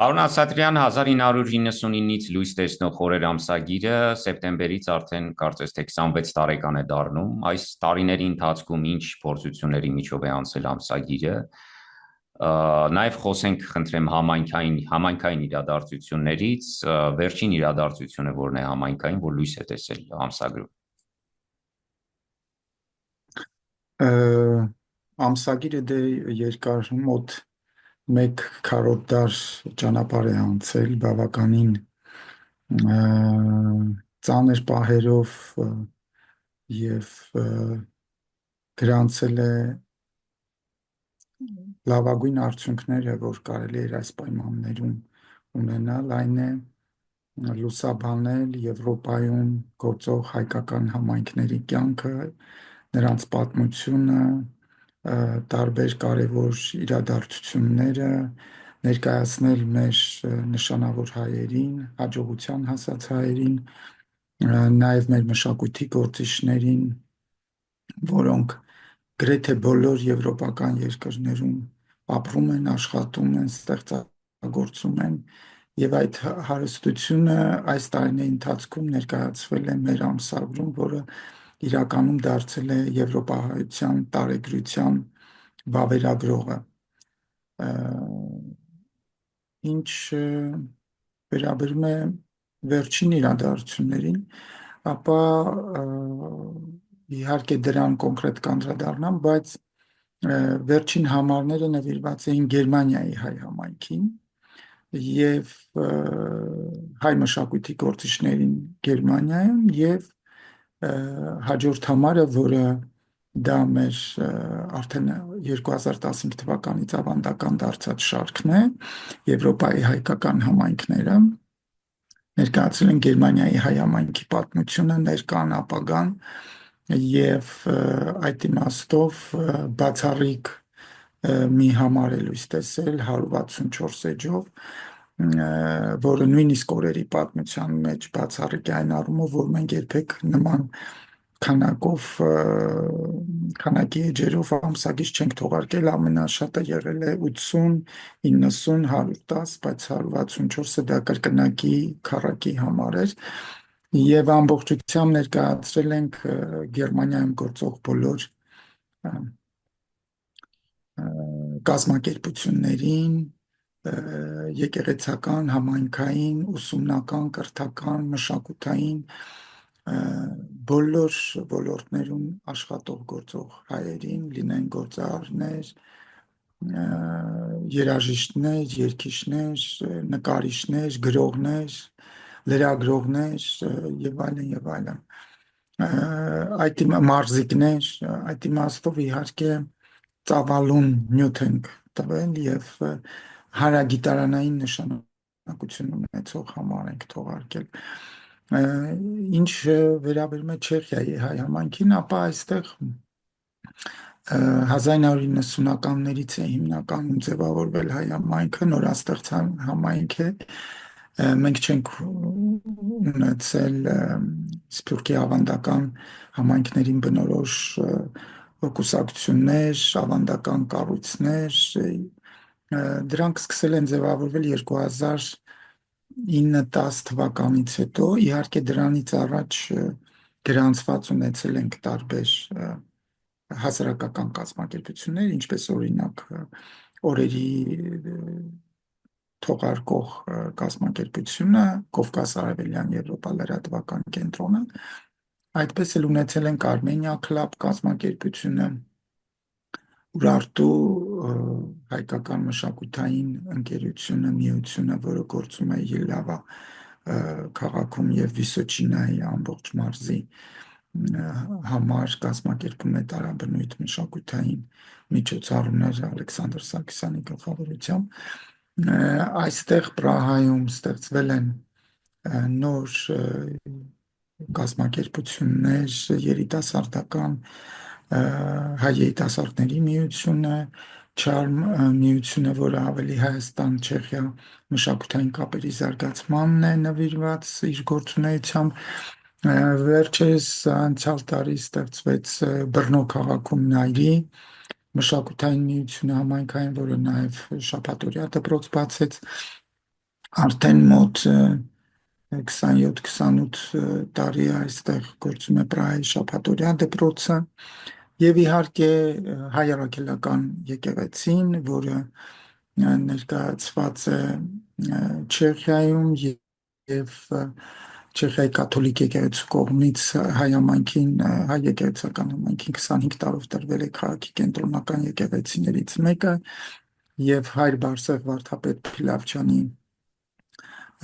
Արոն Ասատրյան 1999-ից լույս տեսնող Խորեր ամսագիրը սեպտեմբերից արդեն կարծես թե 26 տարեկան է դառնում։ Այս տարիների ընթացքում ինչ փորձությունների միջով է անցել ամսագիրը։ Նաև խոսենք, խնդրեմ, համայնքային իրադարձություններից, վերջին իրադարձությունը, որն է համայնքային, որ լույս է տեսել ամսագրում։ Ամսագիրը դե երկար մոտ մեկ քառորդ դար ճանապարհ է անցել, բավականին ծանր պահերով եւ գրանցել է լավագույն արդյունքները, որ կարելի էր այս պայմաններում ունենալ, այն է լուսաբանել Եվրոպայում գործող հայկական համայնքների կյանքը, նրանց պատմությունը, տարբեր կարևոր իրադարձությունները, ներկայացնել մեր նշանավոր հայերին, հաջողության հասած հայերին, նաև մեր մշակույթի գործիչներին, որոնք գրեթե բոլոր եվրոպական երկրներում ապրում են, աշխատում են, ստեղծագործում են, եւ այդ հարստությունը այս տարիների ընթացքում ներկայացվել է մեր ամսագրում, որը իրականում դարձել է եվրոպահայության տարեգրության վավերագրողը։ Ինչ վերաբերում է վերջին իրադարձություններին, ապա իհարկե դրան կոնկրետ կանդրադառնամ, բայց վերջին համարները նվիրված էին Գերմանիայի հայ համայնքին եւ հայ մշակույթի գործիչներին Գերմանիայում եւ հաջորդ համարը, որը դա մեր արդեն 2015 թվականից ավանդական դարձած շարքն է, Եվրոպայի հայկական համայնքները ներկայացրել են Գերմանիայի հայ համայնքի պատմությունը, ներկան, ապագան եւ այդ իմաստով բացառիկ մի համար է լույս տեսել 164 էջով, որը նույնիսկ օրերի պատմության մեջ բացառիկ է այն առումով, որ մենք երբեք նման քանակի էջերով ամսագիր չենք թողարկել, ամենաշատը եղել է 80, 90, 110, բայց 164-ը դա կրկնակի քառակի համար էր, եւ ամբողջությամբ ներկայացրել ենք Գերմանիայում գործող բոլոր կազմակերպություններին, եկեղեցական, համայնքային, ուսումնական, կրթական, մշակութային, բոլոր ոլորտներում աշխատող գործող հայերին, լինեն գործարարներ, երաժիշտներ, երգիչներ, նկարիչներ, գրողներ, լրագրողներ եւ այլն եւ այլն։ Այդ մարզիկներ, այդ իմաստով իհարկե ծավալուն նյութ ենք տվել եւ հարագիտարանային նշանակություն ունեցող համար ենք թողարկել։ Ինչ վերաբերում է Չեխիայի հայ համայնքին, ապա այստեղ 1990-ականներից է հիմնականում ձևավորվել հայ համայնքը, նորաստեղծ համայնք է։ Մենք չենք ունեցել Սփյուռքի ավանդական համայնքներին բնորոշ կուսակցություններ, ավանդական կառույցներ, դրանք սկսել են ձևավորվել 2009-10 թվականից հետո, իհարկե դրանից առաջ գրանցված ունեցել ենք տարբեր հասարակական կազմակերպություններ, ինչպես օրինակ օրերի թողարկող կազմակերպությունը, Կովկաս Արևելյան Եվրոպա լրատվական կենտրոնը, այդպես էլ ունեցել ենք Armenia Club կազմակերպությունը, Urartu հայկական մշակութային ընկերությունը, միությունը, որը գործում է Ելլավա քաղաքում եւ Վիսոչինայի ամբողջ մարզի համար կազմակերպում է տարաբնույթ մշակութային միջոցառումներ Ալեքսանդր Սարգսյանի գլխավորությամբ։ Այստեղ Պրահայում ստեղծվել են նոր կազմակերպություններ, երիտասարդական հայ երիտասարդների միությունը, Չարմ միությունը, որը ավելի Հայաստան-Չեխիա մշակութային կապերի զարգացմանն է նվիրված իր գործունեությամբ, վերջերս անցյալ տարի ստեղծվեց Բռնո քաղաքում Նայրի մշակութային միությունը համայնքային, որը նաև շաբաթօրյա դպրոց բացեց, Արդեն մոտ 27-28 տարի այստեղ գործում է Պրահայի շաբաթօրյա դպրոցը եւ իհարկե հայ առաքելական եկեղեցին, որը ներկայացված է Չեխիայում եւ Չեխիայի կաթոլիկ եկեղեցու կողմից հայ համայնքին, հայ եկեղեցական համայնքին 25 տարով տրվել է քաղաքի կենտրոնական եկեղեցիներից մեկը եւ հայր Բարսեղ Վարդապետ Փիլավչյանի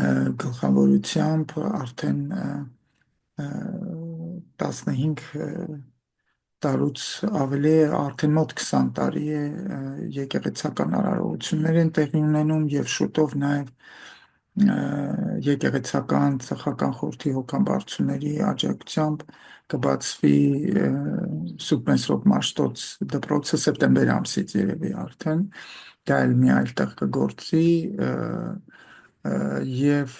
գլխավորությամբ արդեն 15 տարուց ավելի արդեն մոտ 20 տարի է եկեղեցական արարողություններ են տեղի ունենում եւ շուտով նաեւ եկեղեցական ծխական խորհրդի հոգաբարձուների աջակցությամբ կբացվի Սուրբ Մեսրոպ Մաշտոց դպրոցը սեպտեմբեր ամսից երևի արդեն դա էլ մի այլ տեղ կգործի եւ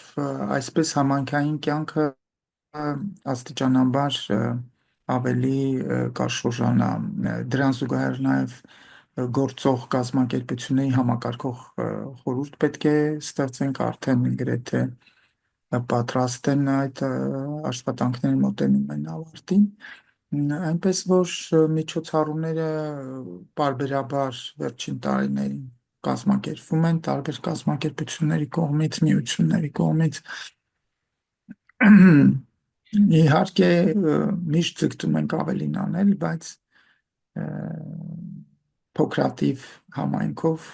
այսպես համայնքային կյանքը աստիճանաբար ավելի կաշոժանա դրան զուգահեռ նաև գործող կազմակերպությունների համակարգող խորհուրդ պետք է ստեղծենք արդեն գրեթե պատրաստ են այդ աշխատանքները մոտենում են ավարտին այնպես որ միջոցառումները պարբերաբար վերջին տարիներին կազմակերպվում են տարբեր կազմակերպությունների կողմից, միությունների կողմից իհարկե միշտ ձգտում ենք ավելին անել, բայց փոքրատիվ համայնքով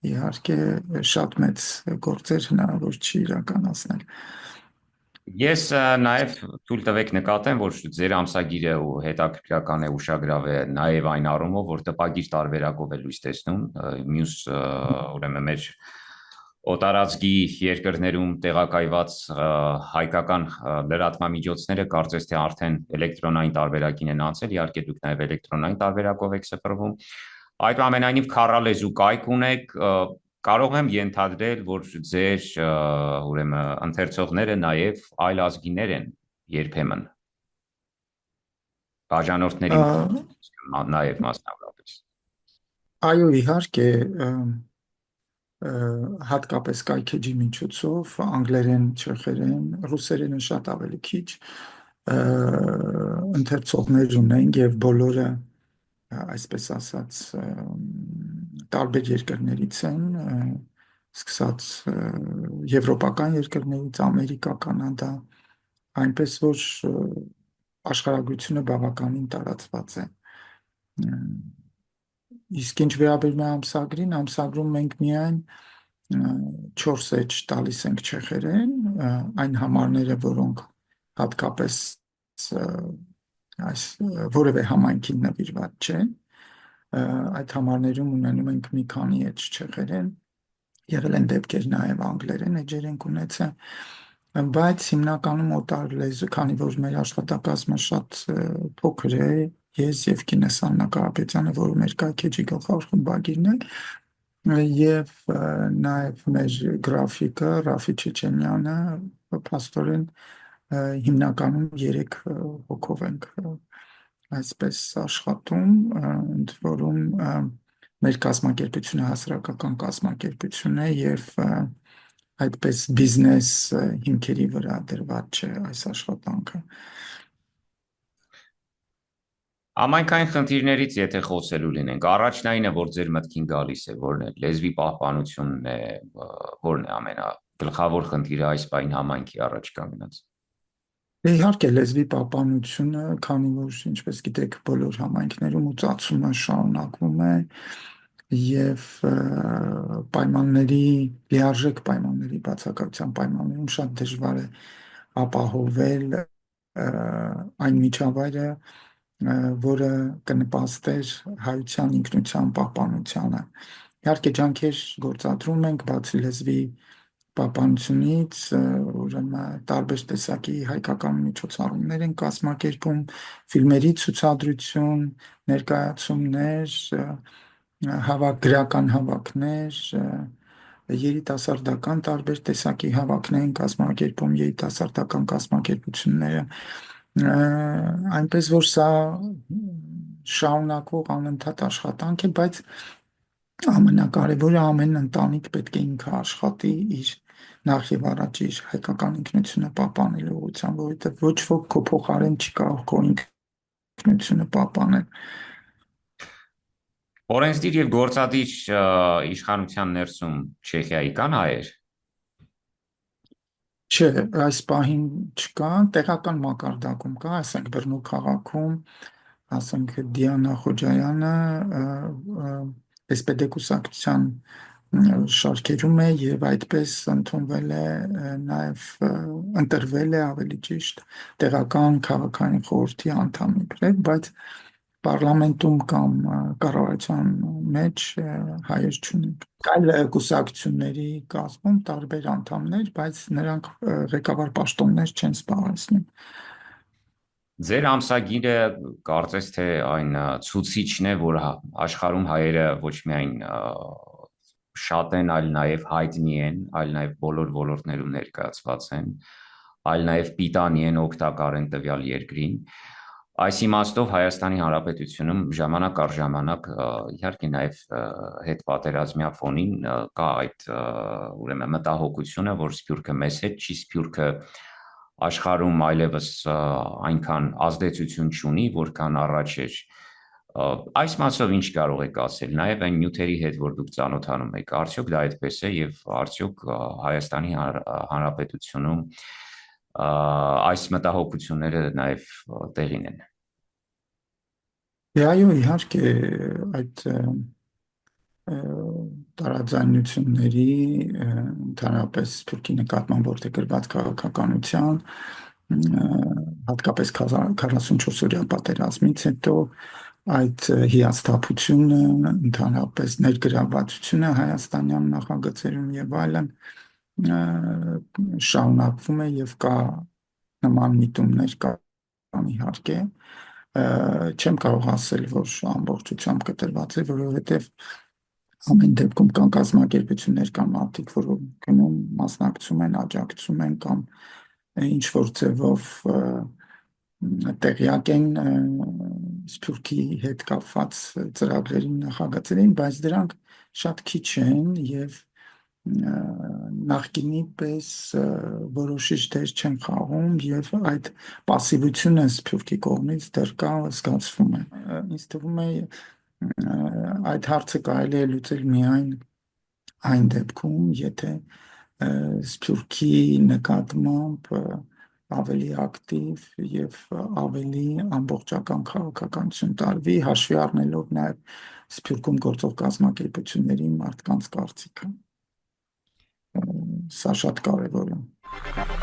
իհարկե շատ մեծ գործեր հնարավոր չի իրականացնել։ Ես նաև թույլ տվեք նկատեմ, որ ձեր ամսագիրը ու հետաքրքրական է ուշագրավ է նաև այն առումով, որ տպագիր տարբերակով է լույս տեսնում, մյուս ուրեմն մեր օտարածքի երկրներում տեղակայված հայկական լրատվամիջոցները կարծես թե արդեն էլեկտրոնային տարբերակին են անցել, իհարկե դուք նաև էլեկտրոնային տարբերակով եք սփռվում։ Այնուամենայնիվ քառալեզու կայք ունեք, կարող եմ ենթադրել, որ ձեր ուրեմն ընթերցողները նաև այլ ազգիներ են երբեմն բաժանորդների նաև մասնավորապես։ Այո, իհարկե, հատկապես կայքեջի միջոցով անգլերեն, չեխերեն, ռուսերենը շատ ավելի քիչ ընթերցողներ ունենք եւ բոլորը այսպես ասած տարբեր երկրներից են սկսած եվրոպական երկրներից, Ամերիկա, Կանադա, այնպես որ աշխարհագրությունը բավականին տարածված է։ Իսկ ինչ վերաբերում է ամսագրին, ամսագրում մենք միայն 4 էջ տալիս ենք չեխերեն, այն համարները, որոնք հատկապես այս որևէ համայնքին նվիրված չեն, այդ համարներում ունենում ենք մի քանի էջ չեխերեն, եղել են դեպքեր նաև անգլերեն էջեր ենք ունեցել, բայց հիմնականում օտար լեզու, քանի որ մեր աշխատակազմը շատ փոքր է, ես եւ կինս Աննա Կարապետյանը, որը մեր կայքեջի գլխավոր խմբագիրն է, եւ նաեւ մեր գրաֆիկը Ռաֆի Չեչենյանը, փաստորեն հիմնականում 3 հոգով ենք այսպես աշխատում, ընդ որում մեր կազմակերպությունը հասարակական կազմակերպություն է եւ այդպես բիզնես հիմքերի վրա դրված չէ այս աշխատանքը։ Համայնքային խնդիրներից եթե խոսելու լինենք, առաջնայինը, որ ձեր մտքին գալիս է, որն է լեզվի պահպանությունն է, որն է ամենագլխավոր խնդիրը այս պահին համայնքի առաջ կանգնած։ Իհարկե լեզվի պահպանությունը, քանի որ ինչպես գիտեք, բոլոր համայնքներում ուսուցումը շարունակվում է եւ պայմանների լիարժեք պայմանների բացակայության պայմաններում շատ դժվար է ապահովել այն միջավայրը, որը կնպաստեր հայության ինքնության պահպանությանը։ Իհարկե ջանքեր գործադրում ենք բացի լեզվի պահպանությունից, ուրեմն տարբեր տեսակի հայկական միջոցառումներ են կազմակերպում, ֆիլմերի ցուցադրություն, ներկայացումներ, գրական հավաքներ, երիտասարդական տարբեր տեսակի հավաքներ են կազմակերպում երիտասարդական կազմակերպությունները, այնպես որ սա շարունակվող անընդհատ աշխատանք է, բայց ամենակարևորը ամեն ընտանիք պետք է ինքը աշխատի իր նախ եւ առաջ իր հայկական ինքնությունը պահպանելու ուղղությամբ, որովհետեւ ոչ ոք քո փոխարեն չի կարող քո ինքնությունը պահպանել։ Օրենսդիր եւ գործադիր իշխանության ներսում Չեխիայի կան հայեր։ Չէ, այս պահին չկա, տեղական մակարդակում կա, ասենք Բռնու քաղաքում, ասենք Դիանա Խոջայանը SPD կուսակցության շարքերում է եւ այդպես ընդունվել է նաեւ ընտրվել է ավելի ճիշտ տեղական քաղաքային խորհրդի անդամի բրեկ, բայց պարլամենտում կամ կառավարության մեջ հայեր չունենք։ Այլ կուսակցությունների կազմում տարբեր անդամներ, բայց նրանք ղեկավար պաշտոններ չեն զբաղեցնում։ Ձեր ամսագիրը կարծես թե այն ցուցիչն է, որ աշխարհում հայերը ոչ միայն շատ են, այլ նաև հայտնի են, այլ նաև բոլոր ոլորտներում ներկայացված են, այլ նաև պիտանի են, օգտակար են տվյալ երկրին։ Այս իմաստով Հայաստանի Հանրապետությունում ժամանակ առ ժամանակ իհարկե նաև հետպատերազմյա ֆոնին կա այդ ուրեմն մտահոգությունը, որ Սփյուռքը մեզ հետ չի, Սփյուռքը աշխարհում այլևս այնքան ազդեցություն չունի, որքան առաջ էր։ Այս մասով ինչ կարող եք ասել, նաև այն նյութերի հետ, որ դուք ծանոթանում եք, արդյոք դա այդպես է եւ արդյոք Հայաստանի Հանրապետությունում այս մտահոգությունները նաև տեղին են։ Այո, իհարկե այդ տարաձայնությունների ընդհանրապես Սփյուռքի նկատմամբ որդեգրված քաղաքականության հատկապես 44-օրյա պատերազմից հետո այդ հիասթափությունը, ընդհանրապես ներգրավվածությունը հայաստանյան նախագծերում եւ այլն շարունակվում է եւ կա նման միտումներ կան իհարկե, չեմ կարող ասել, որ ամբողջությամբ կտրված է, որովհետեւ ամեն դեպքում կան կազմակերպություններ կամ մարդիկ, որոնք գնում մասնակցում են, աջակցում են կամ ինչ որ ձևով տեղյակ են Սփյուռքի հետ կապված ծրագրերին, նախագծերին, բայց դրանք շատ քիչ են եւ նախկինի պես որոշիչ դեր չեն խաղում եւ այդ пассивությունը Սփյուռքի կողմից դեռ կա, զգացվում է։ Ինձ թվում է այդ հարցը կարելի է լուծել միայն այն դեպքում, եթե Սփյուռքի նկատմամբ ավելի ակտիվ եւ ավելի ամբողջական քաղաքականություն տարվի, հաշվի առնելով նաեւ Սփյուռքում գործող կազմակերպությունների մարդկանց կարծիքը։ Սա շատ կարևոր է։